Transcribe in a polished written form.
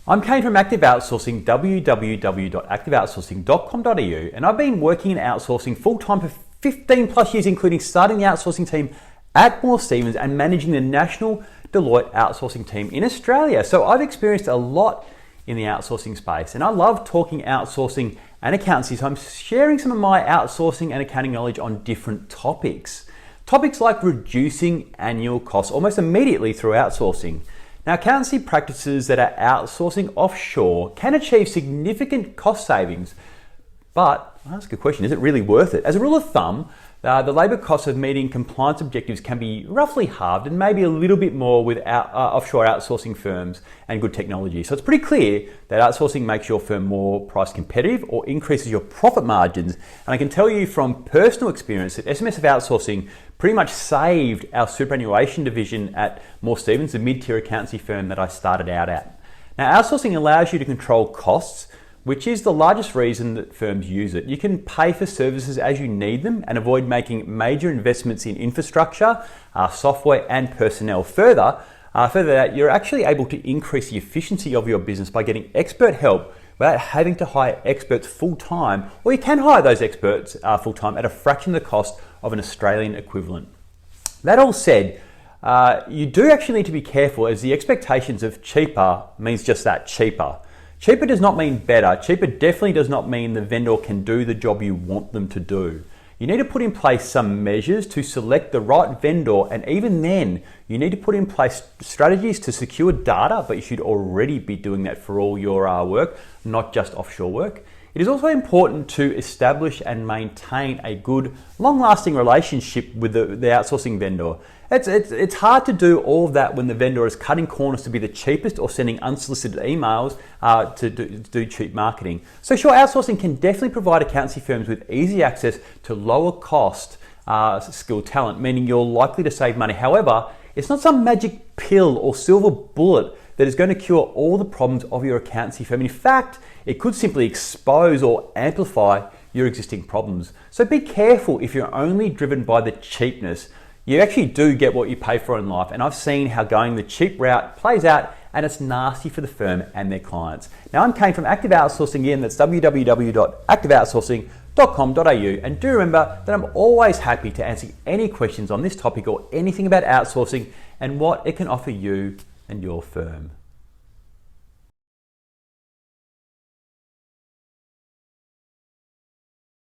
I'm Kane from Active Outsourcing, www.activeoutsourcing.com.au, and I've been working in outsourcing full-time for 15 plus years, including starting the outsourcing team at Moore Stephens and managing the national Deloitte outsourcing team in Australia. So I've experienced a lot in the outsourcing space, and I love talking outsourcing and accountancy, so I'm sharing some of my outsourcing and accounting knowledge on different topics. Topics like reducing annual costs almost immediately through outsourcing. Now, accountancy practices that are outsourcing offshore can achieve significant cost savings, but I'll ask a question, is it really worth it? As a rule of thumb, the labour costs of meeting compliance objectives can be roughly halved and maybe a little bit more with offshore outsourcing firms and good technology. So it's pretty clear that outsourcing makes your firm more price competitive or increases your profit margins. And I can tell you from personal experience that SMSF outsourcing pretty much saved our Superannuation Division at Moore Stephens, the mid-tier accountancy firm that I started out at. Now, outsourcing allows you to control costs, which is the largest reason that firms use it. You can pay for services as you need them and avoid making major investments in infrastructure, software and personnel. Further that, you're actually able to increase the efficiency of your business by getting expert help without having to hire experts full-time, or you can hire those experts full-time at a fraction of the cost of an Australian equivalent. That all said, you do actually need to be careful, as the expectations of cheaper means just that, cheaper. Cheaper does not mean better. Cheaper definitely does not mean the vendor can do the job you want them to do. You need to put in place some measures to select the right vendor, and even then, you need to put in place strategies to secure data, but you should already be doing that for all your work, not just offshore work. It is also important to establish and maintain a good, long-lasting relationship with the outsourcing vendor. It's hard to do all of that when the vendor is cutting corners to be the cheapest or sending unsolicited emails to do cheap marketing. So sure, outsourcing can definitely provide accountancy firms with easy access to lower cost skilled talent, meaning you're likely to save money. However, it's not some magic pill or silver bullet that is going to cure all the problems of your accountancy firm. In fact, it could simply expose or amplify your existing problems. So be careful if you're only driven by the cheapness. You actually do get what you pay for in life, and I've seen how going the cheap route plays out, and it's nasty for the firm and their clients. Now, I'm Kane from Active Outsourcing again, that's www.activeoutsourcing.com.au, and do remember that I'm always happy to answer any questions on this topic or anything about outsourcing and what it can offer you and your firm.